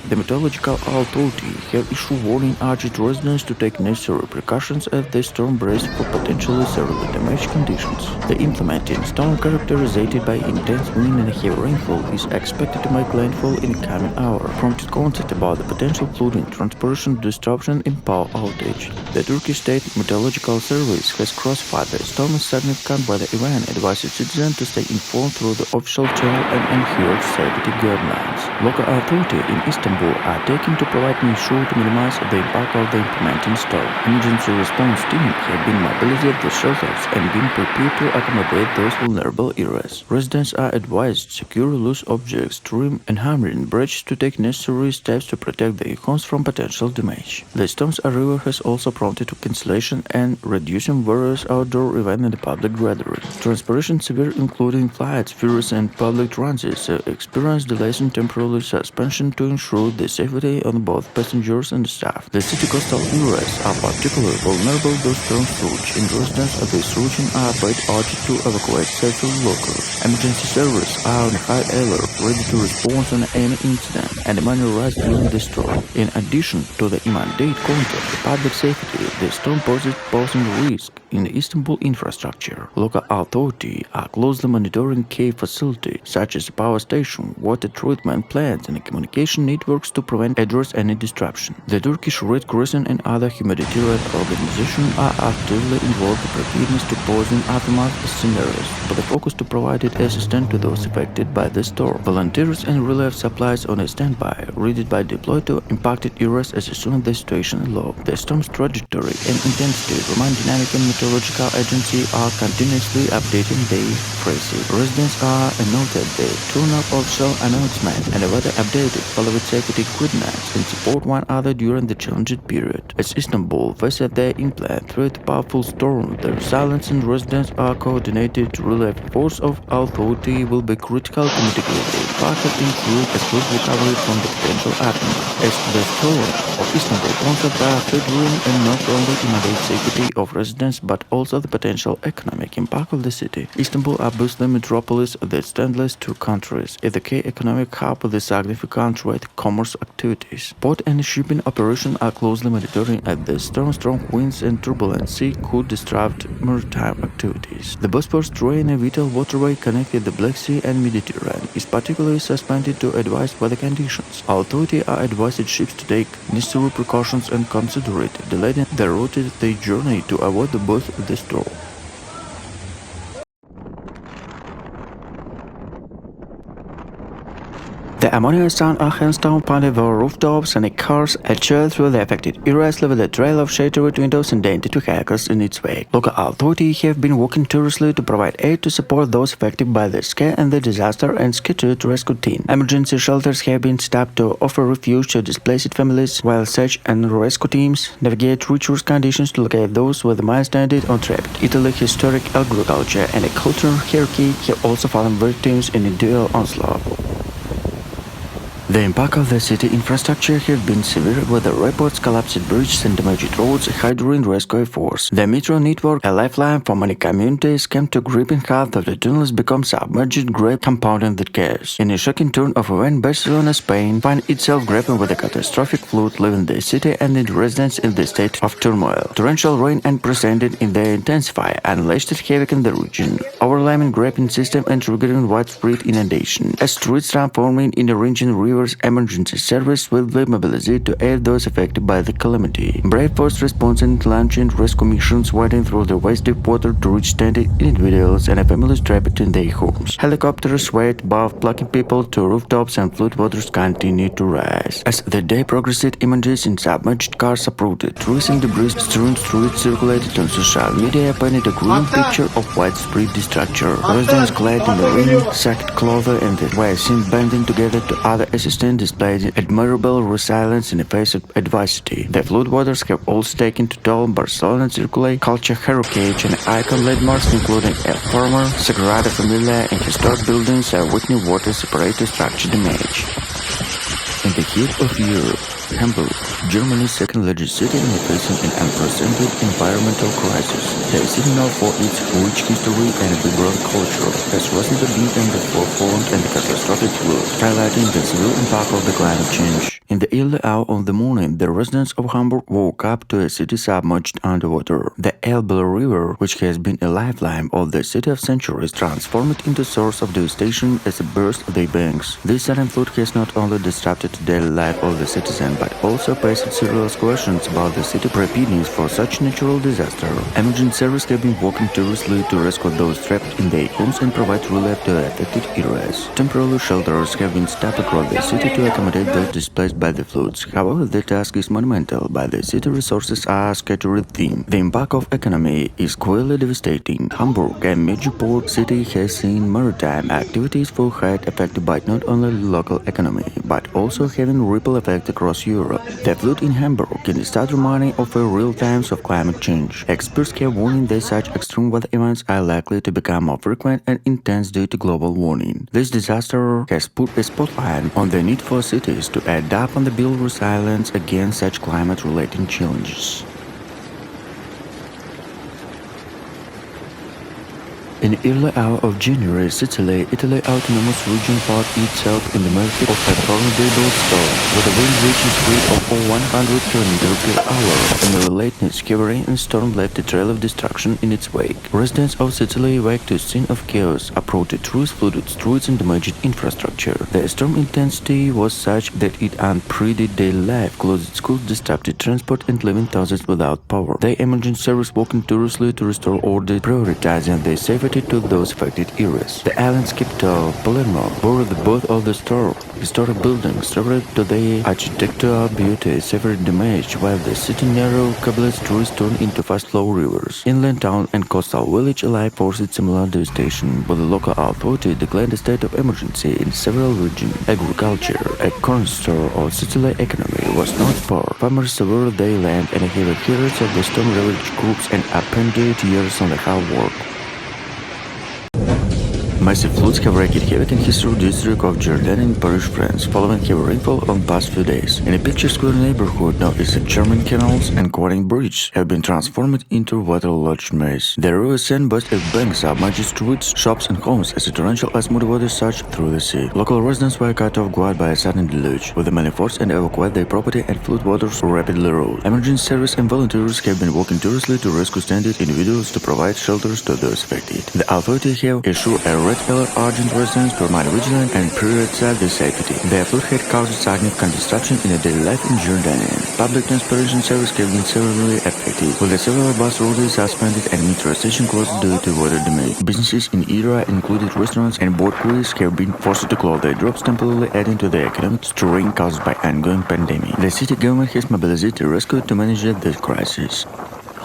The meteorological authority have issued warning urging residents to take necessary precautions as the storm brace for potentially severely damaged conditions. The implementing storm, characterized by intense wind and heavy rainfall, is expected to make landfall in the coming hour, prompted concept about the potential flooding, transportation disruption, and power outage. The Turkish State Meteorological Service has classified the storm as significant by the event, advising citizens to stay informed through the official channel and adhere to safety guidelines. Local authorities in Istanbul are taken to provide measures to minimize the impact of the implementing storm. Emergency response teams have been mobilized at the shelters and been prepared to accommodate those vulnerable areas. Residents are advised to secure loose objects, trim and hammering bridges to take necessary steps to protect their homes from potential damage. The storm's arrival has also prompted cancellation and reducing various outdoor events and public gatherings. Transportation severe, including flights, ferries, and public transit, experienced delays and temporary suspension to ensure the safety of both passengers and staff. The city coastal areas are particularly vulnerable to storm surge, and residents of this region are being urged to evacuate safely locally. Emergency services are on high alert, ready to respond on any incident, and money rise during the storm. In addition to the immediate contact to public safety, the storm poses risk in Istanbul infrastructure. Local authorities are closely monitoring key facilities such as power station, water treatment plants, and communication networks to prevent address any disruption. The Turkish Red Crescent and other humanitarian organizations are actively involved in preparedness to posing aftermath scenarios, but the focus to provide assistance to those affected by the storm. Volunteers and relief supplies on a standby, ready to be deployed to impacted areas as soon as the situation allows. The storm's trajectory and intensity remain dynamic, and meteorological agencies are continuously updating their phrases. Residents are noted the turn of official announcement and weather updated, follow with safety guidelines, and support one another during the challenging period. As Istanbul faces the imminent threat of powerful storm, the resilience and residents are coordinated. Relief force of authority will be critical to mitigate the impact and ensure a swift recovery from the potential aftermath. As the storm of Istanbul concept are favoring and not only immediate safety of residents but also the potential economic impact of the city. Istanbul, a bustling metropolis that stands two countries, is the key economic hub with significant trade commerce activities. Port and shipping operations are closely monitoring as the strong winds and turbulent sea could disrupt maritime activities. The Bosphorus Strait, a vital waterway connecting the Black Sea and Mediterranean, is particularly suspended to advise weather conditions. Authorities are advising ships to take necessary precautions and consider delaying their route their journey to avoid both the storm. The ammonia sound are hailstorm pounded over rooftops and cars and chilled through the affected areas, leaving a trail of shattered windows and dented vehicles in its wake. Local authorities have been working tirelessly to provide aid to support those affected by the scare and the disaster and scheduled rescue team. Emergency shelters have been stopped to offer refuge to displaced families, while search and rescue teams navigate treacherous conditions to locate those with miles stranded on traffic. Italy, historic agriculture and a cultural hierarchy have also fallen victims in a dual onslaught. The impact of the city infrastructure have been severe, with the reports collapsed bridges and damaged roads hindering rescue efforts. The metro network, a lifeline for many communities, came to gripping half of the tunnels become submerged, grave compounding the chaos. In a shocking turn of events, Barcelona, Spain, finds itself grappling with a catastrophic flood, leaving the city and its residents in the state of turmoil. Torrential rain, unprecedented in their intensity, unleashed havoc in the region, overwhelming graving system and triggering widespread inundation. As streets transforming in the region, rivers emergency service will be mobilized to aid those affected by the calamity. Brave first response and launching rescue missions wading through the waist-deep water to reach stranded individuals and families trapped in their homes. Helicopters wait above, plucking people to rooftops, and floodwaters continue to rise. As the day progressed, images in submerged cars uprooted, trees and debris strewn streets circulated on social media, painted a grim picture of widespread destruction. Residents clad in the rain, sacked clothing, and the were seen banding together to other assistance displayed admirable resilience in the face of adversity. The floodwaters have also taken to toll Barcelona circulate culture heritage and icon landmarks including El Former, Sagrada Familia, and historic buildings are witnessing water separated structure damage. In the heat of Europe, Hamburg, Germany's second-largest city, is facing an unprecedented environmental crisis. The city, known for its rich history and vibrant culture, has recently been in the forefront and the catastrophic flood, highlighting the severe impact of the climate change. In the early hour of the morning, the residents of Hamburg woke up to a city submerged underwater. The Elbe River, which has been a lifeline of the city of centuries, transformed into a source of devastation as it burst their banks. This sudden flood has not only disrupted the daily life of the citizen, but also posed serious questions about the city preparedness for such natural disaster. Emergency services have been working tirelessly to rescue those trapped in their homes and provide relief to affected areas. Temporary shelters have been set across the city to accommodate those displaced by the floods. However, the task is monumental, but the city resources are scattered thin. The impact of economy is clearly devastating. Hamburg, a major port city, has seen maritime activities for height affected by not only the local economy, but also having ripple effects across Europe. The flood in Hamburg can start reminding of a real times of climate change. Experts have warned that such extreme weather events are likely to become more frequent and intense due to global warming. This disaster has put a spotlight on the need for cities to adapt and build resilience against such climate-related challenges. In the early hour of January, Sicily, Italy autonomous region found itself in the mercy of a formidable storm, with a wind reaching speed of over 100 km per hour, and the relentless covering and storm left a trail of destruction in its wake. Residents of Sicily awoke to a scene of chaos, uprooted trees, flooded streets, and damaged infrastructure. The storm intensity was such that it unpredicted daily life, closed schools, disrupted transport, and leaving thousands without power. The emergency service working tirelessly to restore order, prioritizing the safety to those affected areas. The island's capital, Palermo, bore the birth of the storm. Historic buildings struggled to their architectural beauty, severely damaged, while the city narrow cobbled streets turned into fast-flowing rivers. Inland town and coastal village alike faced similar devastation, but the local authority declared a state of emergency in several regions. Agriculture, a cornerstone of Sicily's economy, was not poor. Farmers severed their land and heavy periods of the storm-ravaged groups and appended years on the hard work. Massive floods have wreaked havoc in historic district of Jordan in Paris, France, following heavy rainfall on the past few days. In a picturesque neighborhood known as the German canals and Quading Bridge have been transformed into waterlogged maze. The river Seine burst its banks, submerged streets, shops, and homes as a torrential smooth water surged through the sea. Local residents were caught off guard by a sudden deluge, with the many forced and evacuate their property and flood waters rapidly rose. Emergency service and volunteers have been working tirelessly to rescue stranded individuals to provide shelters to those affected. The authorities have issued a red alert urgent residents to remain vigilant and prioritize their safety. The flood had caused significant disruption in the daily life in Jordan. Public transportation service have been severely affected, with the several bus routes suspended and metro stations closed due to water damage. Businesses in the area, including restaurants and boat crews, have been forced to close their doors, temporarily adding to the economic strain caused by ongoing pandemic. The city government has mobilized the rescue to manage this crisis.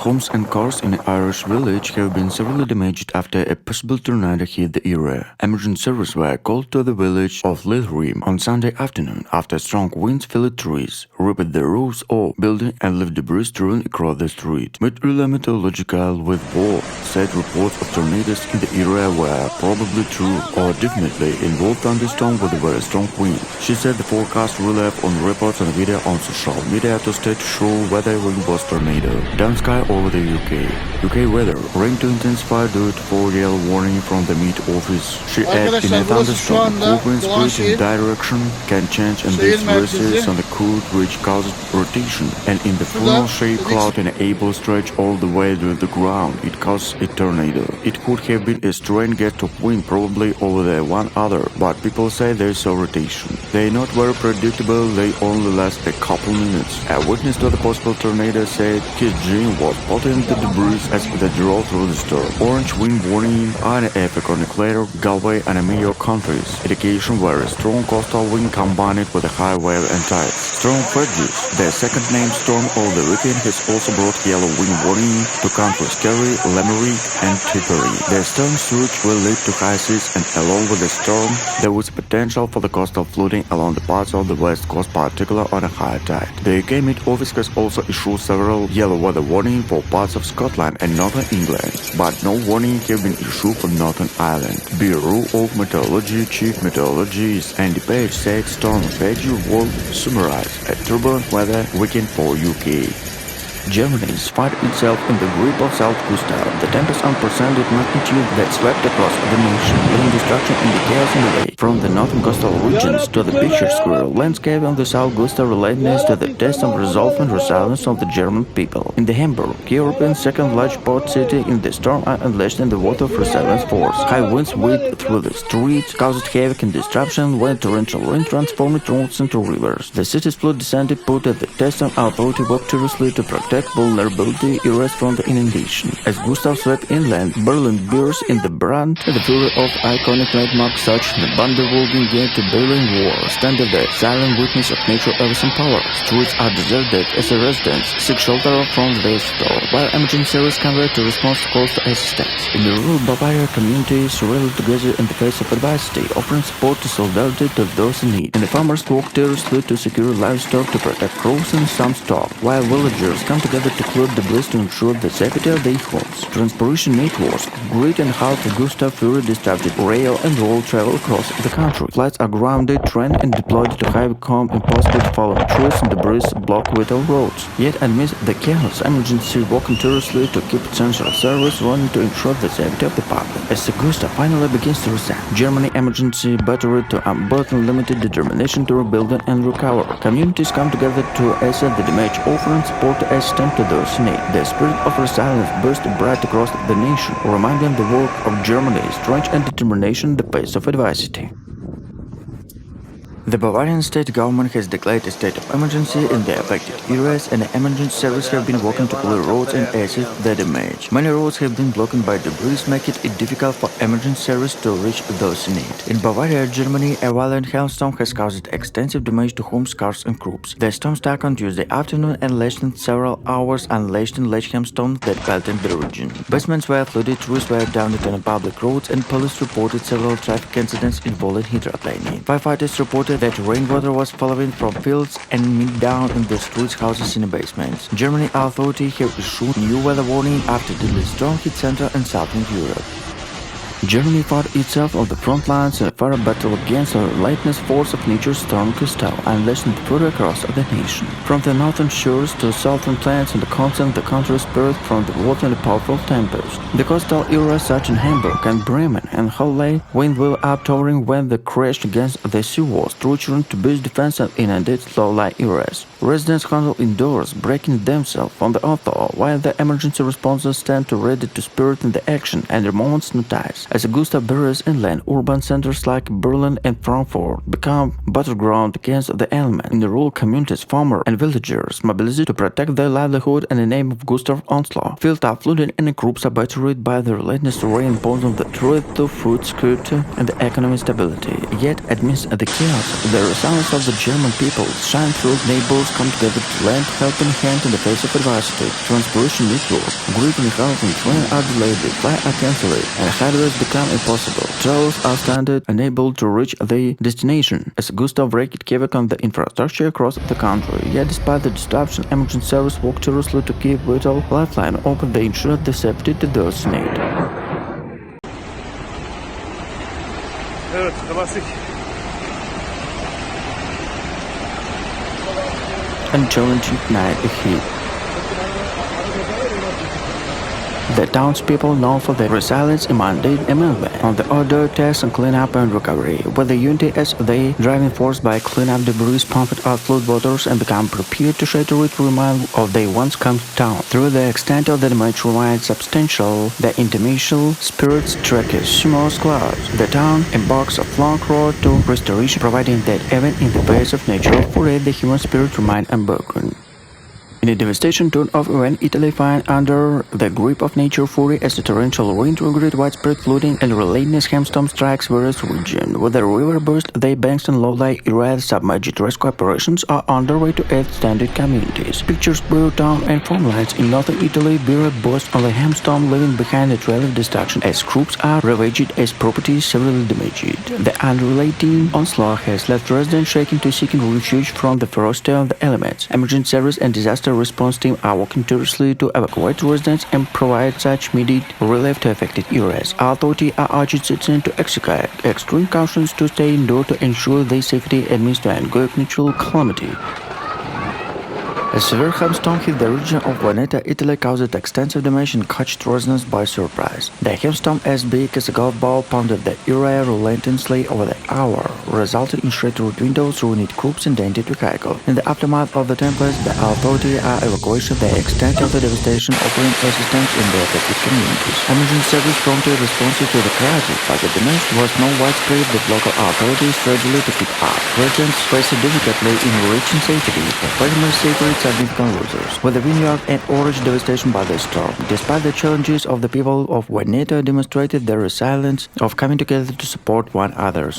Homes and cars in an Irish village have been severely damaged after a possible tornado hit the area. Emergency services were called to the village of Leitrim on Sunday afternoon after strong winds felled trees, ripped the roofs of buildings, and left debris strewn across the street. Meteorological with war said reports of tornadoes in the area were probably true or definitely involved thunderstorms with a very strong wind. She said the forecast relied on reports and video on social media to state sure whether it was tornado. Down sky over the UK weather. Rain to intensify due to 4 warning from the Met Office. She added in a thunderstorm, cold winds spread in direction can change and these races on the cold which causes rotation. And in the funnel shaped cloud an able stretch all the way to the ground. It caused a tornado. It could have been a strange gust of wind probably over the one other, but people say they saw rotation. They're not very predictable, they only last a couple minutes. A witness to the possible tornado said his dream was spotting the debris as they drove through the storm. Orange wind warning are in effect on Eclair, Galway, and Mayo counties. Indication were a strong coastal wind combined with a high wave and tides. Storm Fergus, the second named storm of the weekend, has also brought yellow wind warning to countries Kerry, Limerick and Tipperary. The storm surge will lead to high seas, and along with the storm, there is potential for the coastal flooding along the parts of the west coast, particularly on a high tide. The UK Met Office has also issued several yellow weather warnings for parts of Scotland and Northern England, but no warning have been issued for Northern Ireland. Bureau of Meteorology Chief Meteorologist Andy Page said Storm Fergus will summarize a turbulent weather weekend for UK. Germany finds itself in the grip of South Gustav, the tempest unprecedented magnitude that swept across the nation, leaving destruction in the chaos in the wake. From the northern coastal regions to the picturesque rural landscape on the South Gustav relentless to the test of resolve and resilience of the German people. In the Hamburg, Europe's second largest port city, in the storm unleashed in the water of resilience force. High winds whipped through the streets, caused havoc and disruption when torrential rain transformed roads into rivers. The city's flood descended put at the test and authority worked tirelessly to protect vulnerability erased from the inundation. As Gustav swept inland, Berlin burst in the brand and the fury of iconic landmarks such as the Brandenburg Gate to Berlin Wall stand the silent witness of nature of some power. Streets are deserted as the residents seek shelter from the storm, while emergency service conveyed to response to calls to assistance. In the rural Bavaria, communities rallied together in the face of adversity, offering support to solidarity to those in need. And the farmers worked tirelessly to secure livestock to protect crops and some stock, while villagers come together to clear debris to ensure the safety of their homes. Transportation networks, great and half of Gustav Fury disrupted rail and road travel across the country. Flights are grounded, trained and deployed to have become impossible to follow trees and debris block vital roads. Yet amidst the chaos, emergency working tirelessly to keep essential service running to ensure the safety of the public. As the Gustav finally begins to reset, Germany emergency battery to unburden limited determination to rebuild and recover. Communities come together to assess the damage, offering support to assistance to those in need. The spirit of resilience burst bright across the nation, reminding the work of Germany's strength and determination in the face of adversity. The Bavarian state government has declared a state of emergency in the affected areas, and the emergency service have been working to clear roads and assess the damage. Many roads have been blocked by debris, making it difficult for emergency service to reach those in need. In Bavaria, Germany, a violent hailstorm has caused extensive damage to homes, cars and crops. The storm struck on Tuesday afternoon and lasted several hours, unleashing Lechheim storms that pelted the region. Basements were flooded, trees were downed on public roads, and police reported several traffic incidents involving hydroplaning. Firefighters reported that rainwater was falling from fields and mid down in the streets, houses and basements. Germany authorities have issued new weather warning after the storm hit Central and Southern Europe. Germany fought itself on the front lines in a fire battle against the relentless force of nature's storm Gustav, unleashing further across the nation. From the northern shores to southern plains and the continent, the country is spared from the water and the powerful tempest. The coastal areas such as Hamburg and Bremen and Halle wind will up towering when they crashed against the seawalls, torturing to boost defense and inundate low-lying areas. Residents huddle indoors, breaking themselves on the author, while the emergency responses stand to ready to spirit in the action and their moments notice. As Gustav burrows inland, urban centers like Berlin and Frankfurt become battleground against the element. In the rural communities, farmers and villagers mobilize to protect their livelihood in the name of Gustav's onslaught. Fields are flooded and groups are battered by the relentless rain, imposing the threat to food security and the economic stability. Yet, amidst the chaos, the resilience of the German people shine through. Neighbors come together to lend helping hand in the face of adversity. Transportation network, grieving health and train are delayed, flights are cancelled, and highways become impossible. Travelers are stranded, unable to reach their destination, as Gustav wreaked havoc on the infrastructure across the country. Yet despite the disruption, emergency service worked tirelessly to keep vital lifeline open. They ensured the safety to those in need. Evet, klasik. And challenging night ahead. The townspeople known for their resilience demanded amendment on the order, test and cleanup and recovery, with the unity as the driving force by cleanup debris, pumped out flood waters and become prepared to shelter it, remind of they once come to town. Through the extent of the damage remains substantial, the intermission spirits track a small clouds. The town embarks a long road to restoration, providing that even in the face of natural fury, the human spirit remains unbroken. In a devastating turn of events, Italy finds under the grip of nature fury as the torrential rain triggered widespread flooding and relentless hailstorm strikes various regions. With the river burst, the banks and low-lying areas submerged, rescue operations are underway to aid stranded communities. Pictures blur town and farmlands in northern Italy bear burst on the hailstorm, leaving behind a trail of destruction as crops are ravaged as properties severely damaged. The unrelenting onslaught has left residents shaken to seeking refuge from the ferocity of the elements. Emergency service and disaster response team are working tirelessly to evacuate residents and provide such immediate relief to affected areas. Authorities are urging citizens to exercise extreme cautions to stay indoors to ensure their safety amidst the ongoing natural calamity. A severe hailstorm hit the region of Veneto, Italy, caused extensive damage and caught residents by surprise. The hailstorm, as big as a golf ball, pounded the area relentlessly over the hour, resulting in shattered windows, ruined crops, and dented vehicles. In the aftermath of the tempest, the authorities are evacuating the extent of the devastation, offering assistance in the affected communities. Emergency service promptly responded to the crisis, but the damage was so widespread that local authorities struggled to keep up. Residents faced difficulty in reaching safety, families suffered significant losses, with the vineyard and orange devastation by the storm. Despite the challenges of the people of Veneto demonstrated their resilience of coming together to support one another.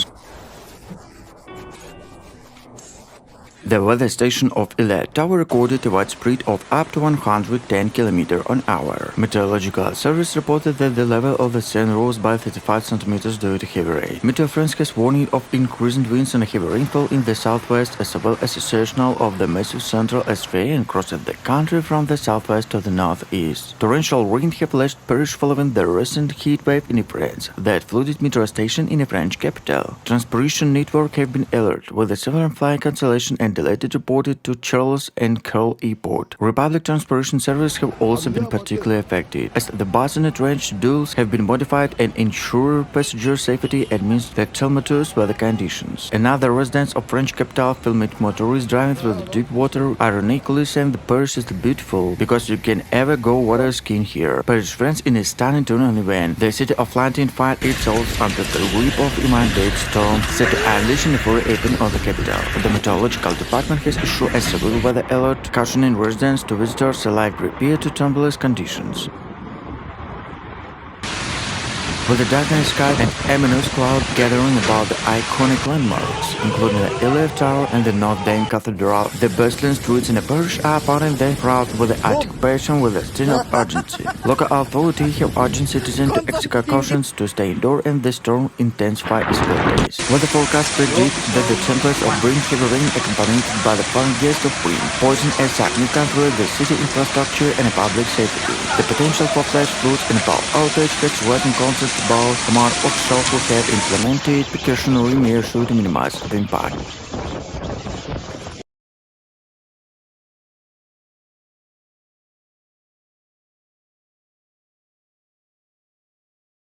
The weather station of Ilet Tower recorded a widespread of up to 110 km/h. Meteorological Service reported that the level of the sea rose by 35 cm due to heavy rain. Meteo France has warned of increasing winds and heavy rainfall in the southwest, as well as a seasonal of the massive central estuary and crossing the country from the southwest to the northeast. Torrential rain have left Paris following the recent heat wave in France that flooded metro station in the French capital. Transportation network have been alerted, with the several flight cancellation and delayed reported to Charles and Curl Airport. Republic Transportation Service have also been particularly affected, as the bus and train schedules have been modified and ensure passenger safety amidst the tumultuous weather conditions. Another residents of French capital filmed motorists driving through the deep water, ironically saying the Paris is beautiful because you can ever go water skiing here. Paris, France, in a stunning turning event, the city of London find itself under the grip of imminent storm set to unleash a fury happen on the capital. The meteorological department has issued a severe weather alert, cautioning residents to visitors alike prepare to tumultuous conditions. With a darkened sky and ominous cloud gathering about the iconic landmarks, including the Eiffel Tower and the Notre Dame Cathedral, the bustling streets in the Paris are pouring their crowd with the occupation with a sting of urgency. Local authorities have urged citizens to execute cautions to stay indoors and the storm intensify days. Weather forecasts predict that the temperatures of bring heavy rain accompanied by the foreign gust of wind poison a significant threat to the city infrastructure and public safety. The potential for flash floods and power outage has risen concerns about command officials who have implemented precautionary measures to minimize the impact.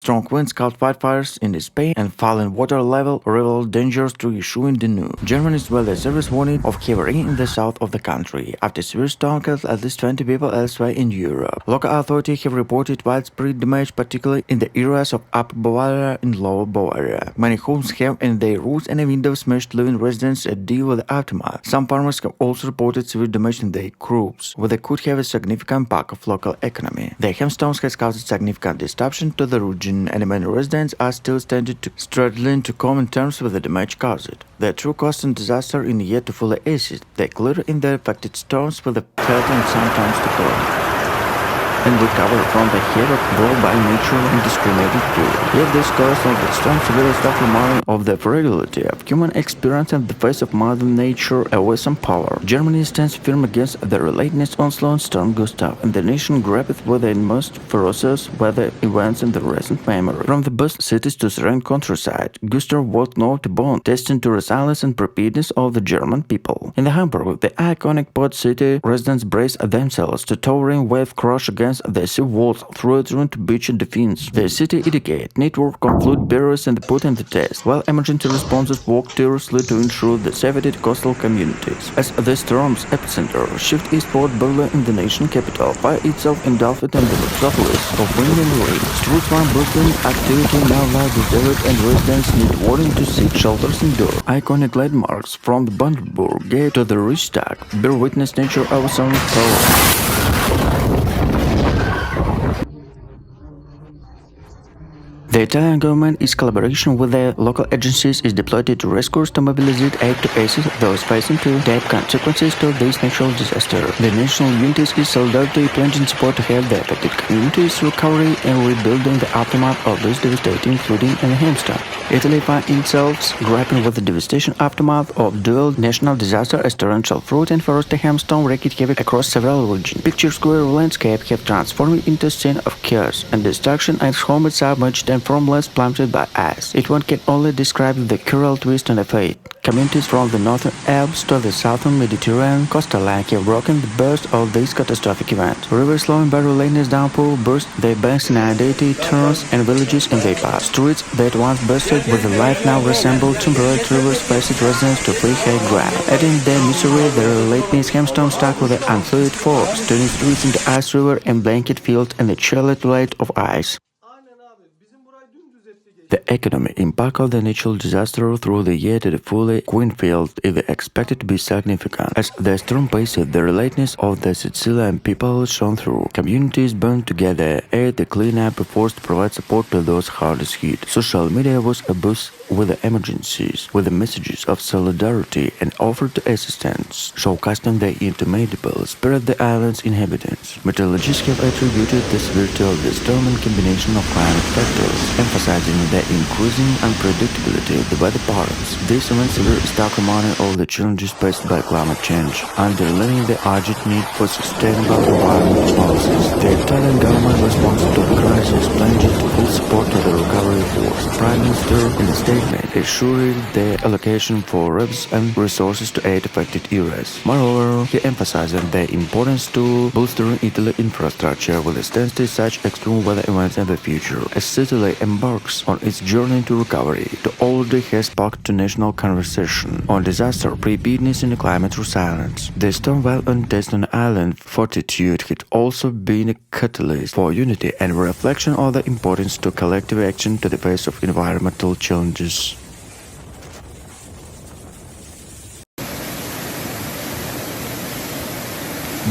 Strong winds caused wildfires in Spain and falling water level revealed dangers to issue in Danube. Germany's weather service warned of heavy rain in the south of the country after severe storm killed at least 20 people elsewhere in Europe. Local authorities have reported widespread damage, particularly in the areas of Upper Bavaria and Lower Bavaria. Many homes have and their roofs and windows smashed, leaving residents to deal with the aftermath. Some farmers have also reported severe damage in their crops, which could have a significant impact on local economy. The hailstorms has caused significant disruption to the region, and many residents are still struggling to come to terms with the damage caused. The true cost and disaster is yet to fully assess. They clear in the affected storms with the felt and sometimes to come and recover from the havoc brought by nature and discriminated fury. Yet this course of the storm severely stopped reminding of the fragility of human experience and the face of Mother Nature away some power. Germany stands firm against the relentless onslaught storm Gustav, and the nation grappled with the most ferocious weather events in the recent memory. From the bust cities to serene countryside, Gustav walked north to Bonn, testing the resilience and preparedness of the German people. In the Hamburg, the iconic port city, residents braced themselves to towering wave crash against against the sea walls threatened to beach and defense. The city educate network of flood barriers and put in the test, while emergency responses work tirelessly to ensure the safety of coastal communities. As the storm's epicenter shift eastward, Berlin, in the nation capital, finds itself engulfed in the metropolis of wind and rain. Streets one Brooklyn activity now lie deserted and residents need warning to seek shelters indoor. Iconic landmarks from the Brandenburg Gate to the Reichstag bear witness nature of some power. The Italian government, in collaboration with the local agencies, is deployed to rescue to mobilize aid to assist those facing to deep consequences to this natural disaster. The national unity is solidarity pledging support to help the affected communities recovery and rebuilding the aftermath of this devastating flooding in the hailstorm. Italy finds itself grappling with the devastation aftermath of dual national disaster as torrential flood and forest hailstorm wreaked havoc across several regions. Picture square landscape have transformed into a scene of chaos and destruction and home itself submerged and formless plummeted by ice. One can only describe the cruel twist and the fate. Communities from the northern Alps to the southern Mediterranean coastal line have broken the burst of this catastrophic event. Rivers flowing by relentless downpour burst their banks in inundated towns and villages in their paths. Streets that once bursted with the life now resemble temporary rivers faced residents to flee high ground. Adding their misery, the relentless hailstorm stuck with the unfluid force, turning streets into ice river and blanket fields and the chilly twilight of ice. The economic impact of the natural disaster through the year to the fully Queenfield is expected to be significant. As the storm passed, the relentlessness of the Sicilian people shone through. Communities band together, aid the cleanup efforts to provide support to those hardest hit. Social media was abuzz with the emergencies, with the messages of solidarity and offered assistance, showcasing the indomitable spirit of the island's inhabitants. Meteorologists have attributed the severity of the storm in combination of climate factors, emphasizing the increasing unpredictability of the weather patterns. This event severe testimony of the challenges faced by climate change, underlining the urgent need for sustainable environmental policies. The Italian government response to the crisis plunged full support to the recovery efforts. Prime Minister, in a statement, assured the allocation for reserves and resources to aid affected areas. Moreover, he emphasized the importance to bolstering Italy's infrastructure with withstand such extreme weather events in the future. As Italy embarks on its journey to recovery, the already has sparked to national conversation on disaster preparedness and climate resilience. The storm, while on test on island fortitude, had also been a catalyst for unity and reflection of the importance to collective action to the face of environmental challenges.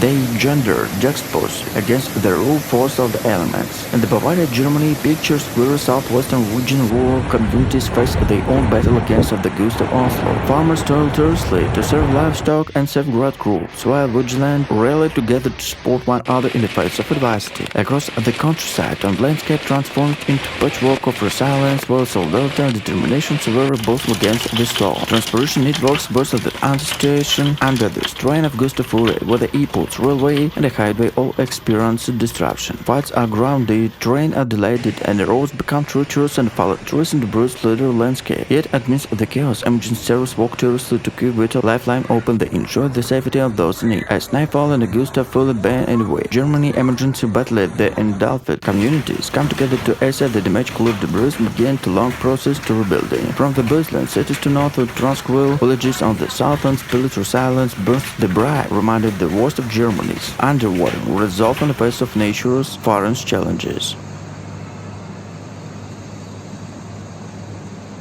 They gender juxtaposed against the raw force of the elements. In the Bavaria, Germany, pictures where southwestern region rural communities face their own battle against the ghost of Oslo. Farmers toil tirelessly to serve livestock and safeguard crops, while vigilant rally together to support one another in the face of adversity. Across the countryside, the landscape transformed into patchwork of resilience, where solidarity and determination were both against the storm. Transportation networks bursted the anticipation under the strain of gust of fury, where the airports, railway, and the highway all experienced disruption. Flights are grounded, trains are delayed, and the roads become treacherous and follow trees in the bruised leather landscape. Yet, amidst the chaos, emergency service work tirelessly to keep vital lifeline open to ensure the safety of those in need. As nightfall and the gust of fully banned anyway, Germany emergency battled the engulfed communities come together to assess the damage cleared debris and begin the long process to rebuilding. From the bushland cities to north of tranquil villages on the southern spiritual silence burst the bright, reminded the worst of Germany's underwater resolve on the face of nature's foreign challenges.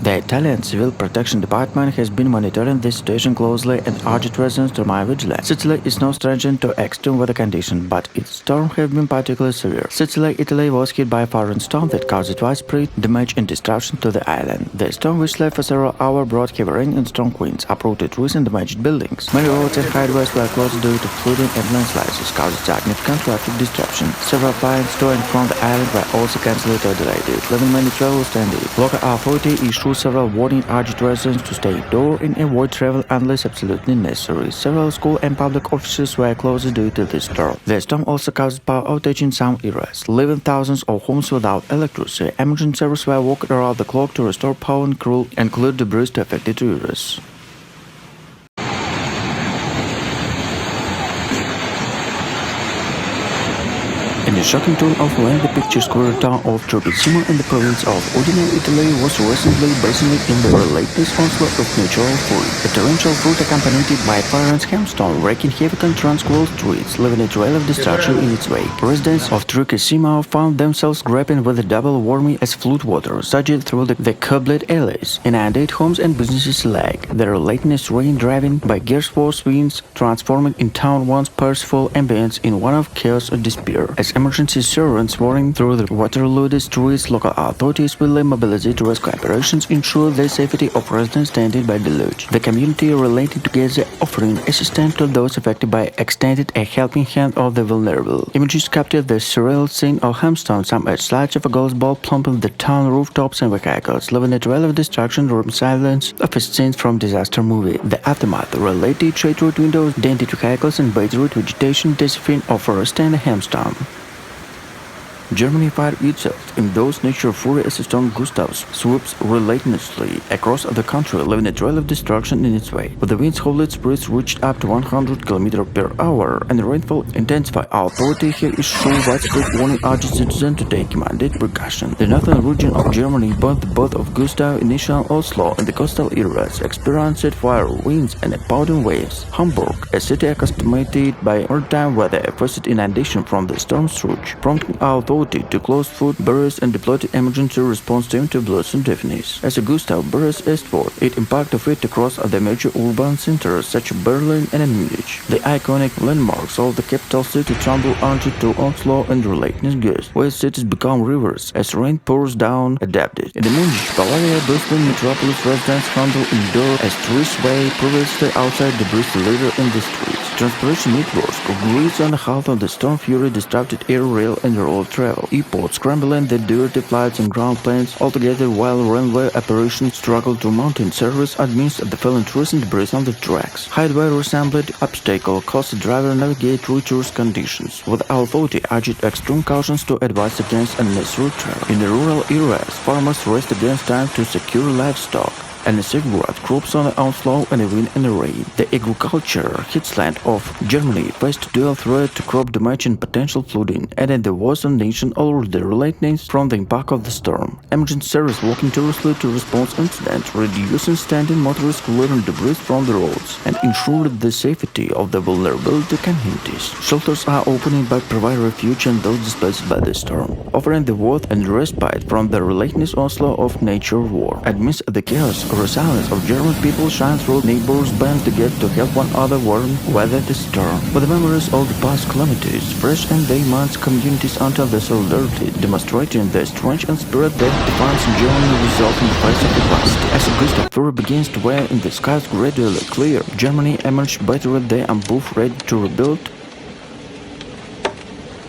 The Italian Civil Protection Department has been monitoring this situation closely and urged residents to remain vigilant. Sicily is no stranger to extreme weather conditions, but its storms have been particularly severe. Sicily, Italy was hit by a foreign storm that caused widespread damage and destruction to the island. The storm, which lasted for several hours, brought heavy rain and strong winds, uprooted trees and damaged buildings. Many roads and highways were closed due to flooding and landslides, causing significant traffic disruption. Several flights to and from the island were also cancelled or delayed, leaving many travelers stranded. Local authorities issued several warning urged residents to stay indoors and avoid travel unless absolutely necessary. Several school and public offices were closed due to this storm. The storm also caused power outage in some areas, leaving thousands of homes without electricity. Emergency services were working around the clock to restore power and clear debris to affected areas. In shocking turn of when the picturesque town of Trapezimo in the province of Udine, Italy was recently basically in the relentless onslaught of natural fury. A torrential flood accompanied by violent hailstorm wreaking havoc on tranquil streets, leaving a trail of destruction in its wake. Residents of Trapezimo found themselves grappling with the double whammy as floodwater surged through the cobbled alleys, inundated homes and businesses alike. The relentless rain driven by force winds transforming in town once peaceful ambience in one of chaos and despair. As emergency sirens roaring through the water-loaded streets, local authorities will mobilize rescue operations ensure the safety of residents standing by deluge. The community related together offering assistance to those affected by extended a helping hand of the vulnerable. Images captured the surreal scene of Hamstown, some a slice of a golf ball plumping the town rooftops and vehicles, leaving a trail of destruction or silence of a scene from disaster movie. The aftermath related shattered windows, dented vehicles and buried vegetation, deciphering of forest and Hamstown. Germany fired itself in those nature fury as storm Gustav swoops relentlessly across the country, leaving a trail of destruction in its way. With the wind's howling speeds reached up to 100 km per hour and the rainfall intensified, authorities have issued widespread warning urging citizens to take mandated precaution. The northern region of Germany, both of Gustav initial Oslo and the coastal areas, experienced fire winds and pounding waves. Hamburg, a city accustomed by maritime weather, faced inundation from the storm surge, prompting authorities to close food barriers and deployed emergency response team to blossom deafness. As Gustav burst eastward, it impacted it across the major urban centers such as Berlin and Munich. The iconic landmarks of the capital city tremble under to onslaught and relentless gusts, where cities become rivers as rain pours down, adapted. In the municipal area, Brisbane metropolis residents handle indoor as tourists way previously outside the Bristol leader in the streets. Transportation networks grease on the half of the storm fury disrupted air, rail and road travel. Airports scrambling the dirty flights and ground planes altogether while railway operations struggled to maintain service amidst the fallen trees and debris on the tracks. Highway resembled obstacle caused the driver navigate treacherous conditions, with authority urged extreme cautions to advise against unnecessary travel. In the rural areas, farmers raced against time to secure livestock and safeguard crops on the onslaught and the wind and the rain. The agriculture hinterland of Germany faced dual threat to crop damage and potential flooding, and in the western nation already relentless from the impact of the storm. Emergency service working tirelessly to respond incidents, reducing standing motorists clearing debris from the roads, and ensured the safety of the vulnerable communities. Shelters are opening by providing refuge and those displaced by the storm, offering the warmth and respite from the relentless onslaught of nature war. Amidst the chaos, resilience of German people shines through neighbors band together to help one another weather the storm. With the memories of the past calamities fresh and they months communities until the solidarity, demonstrating the strength and spirit that defines Germany result in the face of adversity. As Gustav fury begins to wear in the skies gradually clear, Germany emerged better than and both ready to rebuild.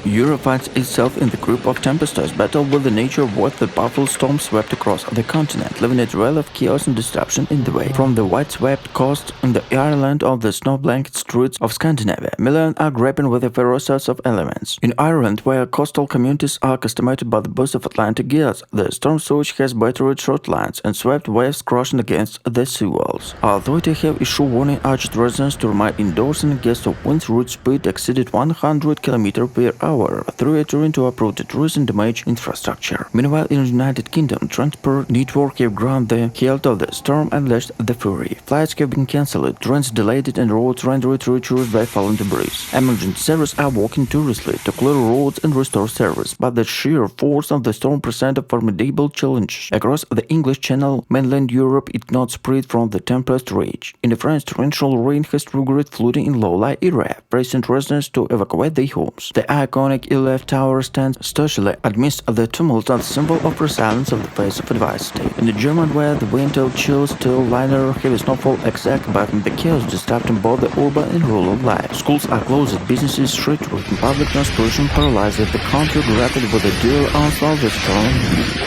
Europe finds itself in the grip of tempestuous battle with the nature of what the powerful storm swept across the continent, leaving a trail of chaos and disruption in the way. From the white-swept coast in the Ireland of the snow-blanket streets of Scandinavia, millions are grappling with the ferocious of elements. In Ireland, where coastal communities are accustomed by the burst of Atlantic gales, the storm surge has battered shorelines and swept waves crashing against the seawalls. Authorities have issued warning urged residents to remain indoors in case of winds route speed exceeded 100 km per hour. Through a terrain to uproot the trees and damage infrastructure. Meanwhile, in the United Kingdom, transport network have ground the height of the storm and lashed the fury. Flights have been cancelled, trains delayed, and roads rendered treacherous by fallen debris. Emergency services are working tirelessly to clear roads and restore service, but the sheer force of the storm presented formidable challenges. Across the English Channel, mainland Europe is not spread from the tempest rage. In France, torrential rain has triggered flooding in low-lying areas, pressing residents to evacuate their homes. The iconic Eiffel Tower stands stoically amidst the tumult and symbol of resilience of the face of adversity. In the German where the winter chills still liner heavy snowfall exact but the chaos disrupting both the urban and rural life. Schools are closed, businesses shut, and public transportation paralyzed. The country grappled with the dual onslaught of the storm.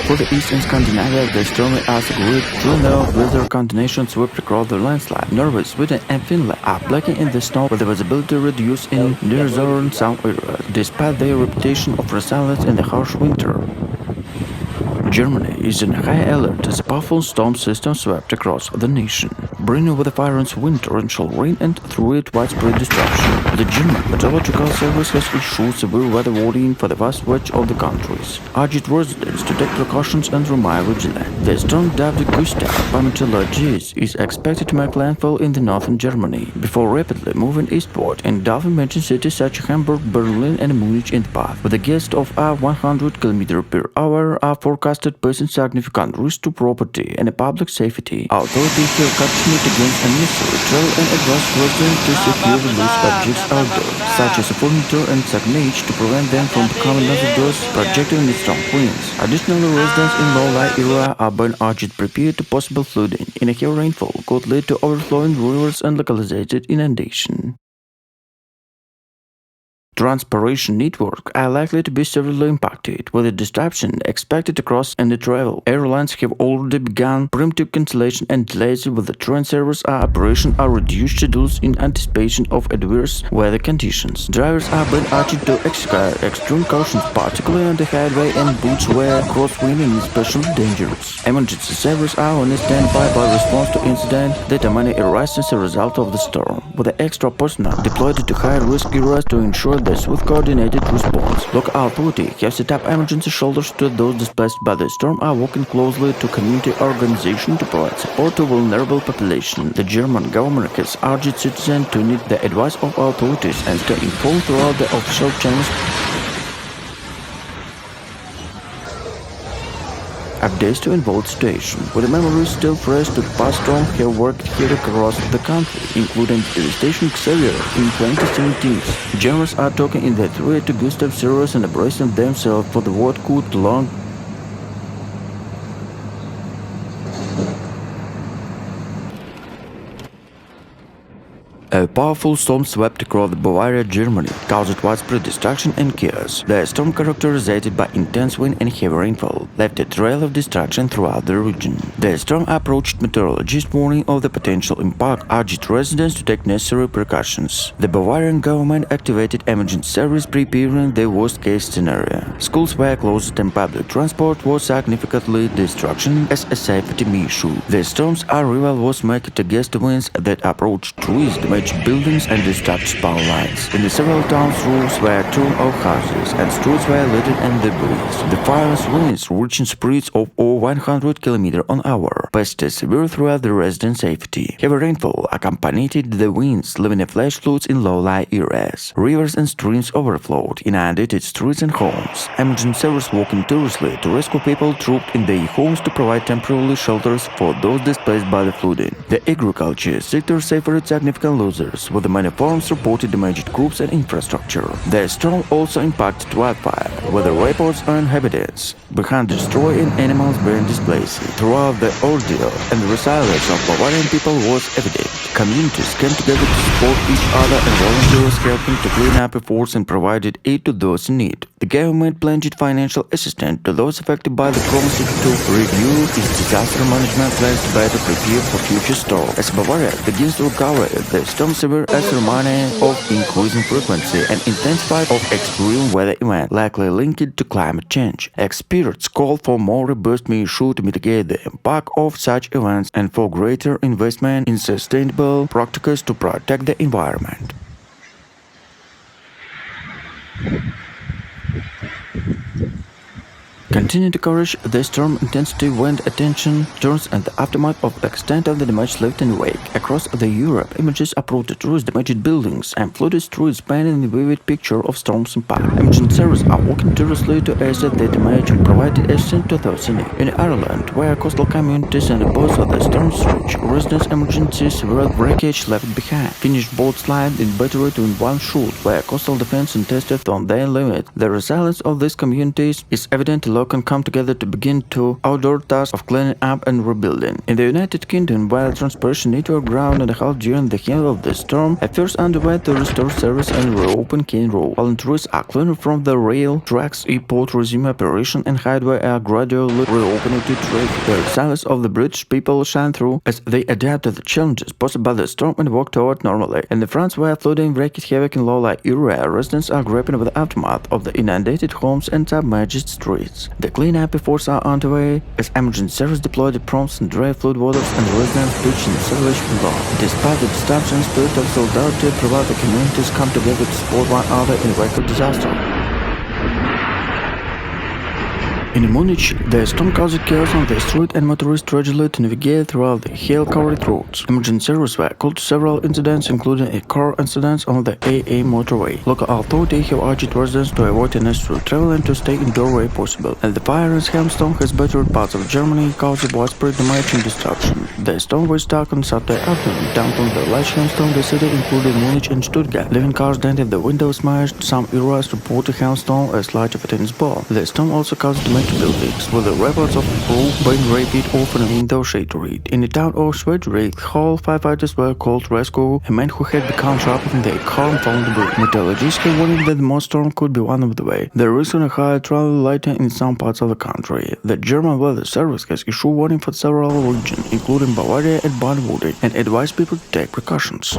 For the east in Scandinavia, the stormy ice grid, tornado, weather conditions swept across the landslide. Norway, Sweden, and Finland are blacking in the snow with the visibility reduced in near-zone some areas, despite their reputation of resilience in the harsh winter. Germany is in high alert as a powerful storm system swept across the nation. bringing with the violence wind, torrential rain, and through it widespread destruction. The German Meteorological Service has issued severe weather warning for the vast stretch of the countries, urging residents to take precautions and remain vigilant. The storm dubbed Gustav Pametologis is expected to make landfall in the northern Germany before rapidly moving eastward and engulfing major cities such as Hamburg, Berlin, and Munich in the path. With a gust of 100 km per hour are forecasted posing significant risk to property and public safety. Authorities have cautioned against unnecessary travel and advised residents to secure loose objects outdoors, such as furniture and signage, to prevent them from becoming hazardous, projecting strong winds. Additionally, residents in low-lying area are being urged prepare to possible flooding in a heavy rainfall could lead to overflowing rivers and localized inundation. Transportation networks are likely to be severely impacted, with a disruption expected across any travel. Airlines have already begun preemptive cancellation and delays, with the train service operation are reduced schedules in anticipation of adverse weather conditions. Drivers are being urged to exercise extreme caution, particularly on the highway and routes where crosswind is especially dangerous. Emergency services are on standby by response to incidents that may arise as a result of the storm, with the extra personnel deployed to high-risk areas to ensure with coordinated response. Local authorities have set up emergency shelters to those displaced by the storm, are working closely to community organizations to provide support to vulnerable population. The German government has urged citizens to need the advice of authorities and stay informed throughout the official channels. Updates to involved station. With the memories still fresh to the past storm have worked here across the country, including the devastation Xavier in 2017. Generals are talking in that way to Gustav Series and embracing themselves for the what could long. A powerful storm swept across Bavaria, Germany, caused widespread destruction and chaos. The storm, characterized by intense wind and heavy rainfall, left a trail of destruction throughout the region. The storm approached meteorologists, warning of the potential impact, urged residents to take necessary precautions. The Bavarian government activated emergency service, preparing the worst-case scenario. Schools were closed and public transport was significantly disrupted as a safety issue. The storm's arrival was met against winds that approached trees, buildings, and disrupted power lines. In the several towns, roofs were torn off houses and streets were littered and debris. The fierce winds, reaching speeds of over 100 km/h, passed severe throughout the resident safety. Heavy rainfall accompanied the winds, leaving flash floods in low-lying areas. Rivers and streams overflowed, inundated streets and homes. Emergency service working tirelessly to rescue people trapped in their homes to provide temporary shelters for those displaced by the flooding. The agriculture sector suffered significant losers, with many farms reported damaged crops and infrastructure. The storm also impacted wildfire, with the reports on inhabitants behind destroying animals being displaced. Throughout the ordeal, and the resilience of Bavarian people was evident. Communities came together to support each other and volunteers helping to clean up efforts and provided aid to those in need. The government pledged financial assistance to those affected by the promises to review its disaster management plans to better prepare for future storms. As Bavaria begins to recover, the storm severe as a reminder of increasing frequency and intensity of extreme weather events likely linked to climate change. Experts call for more robust measures to mitigate the impact of such events and for greater investment in sustainable practices to protect the environment. Continue to coverage the storm intensity, wind, attention, turns, and the aftermath of the extent of the damage left in wake. Across the Europe, images uploaded towards damaged buildings and flooded streets painting a vivid picture of storm's impact. Emergency services are working tirelessly to assess the damage and provided assistance to those in need. In Ireland, where coastal communities and the boats of the storm's reach, residents' emergency severe wreckage left behind. Finished boats lined in battery to one shoot, where coastal defense tested on their limit. The resilience of these communities is evident. Can come together to begin to outdoor tasks of cleaning up and rebuilding. In the United Kingdom, while transportation network ground and a half during the heat of the storm, efforts underway to restore service and reopen Kane Road. Volunteers are cleaning from the rail tracks, airport resume operation, and highway are gradually reopening to traffic. The resilience of the British people shine through as they adapt to the challenges posed by the storm and work toward normality. In France, where flooding wreaked havoc in low-lying area, residents are grappling with the aftermath of the inundated homes and submerged streets. buildings. The cleanup efforts are underway as emergency service deployed the prompts and dry floodwaters and residents pitched in savage below. Despite the disruption, spirit of solidarity provide the communities come together to support one another in wake of disaster. In Munich, the storm caused chaos on the street and motorists struggled to navigate throughout the hail-covered roads. Emergency services were called to several incidents, including a car incident on the AA motorway. Local authorities have urged residents to avoid unnecessary travel and to stay indoors where possible. And the fire in hailstorm has battered parts of Germany, causing widespread damage and destruction. The storm was stuck on Saturday afternoon. Downtown the large hailstorm, the city included Munich and Stuttgart. Living cars dented, the windows smashed. Some areas reported hailstorm as large as a tennis ball. The storm also caused damage to buildings, with the reports of roof being ripped off and a window shattered. In the town of Schwedrich Hall, firefighters were called to rescue a man who had become trapped in their car and found the bridge. Meteorologists have warned that the most storm could be one of the way. There is a high travel lighting in some parts of the country. The German Weather Service has issued warning for several regions, including Bavaria and Baden-Württemberg, and advised people to take precautions.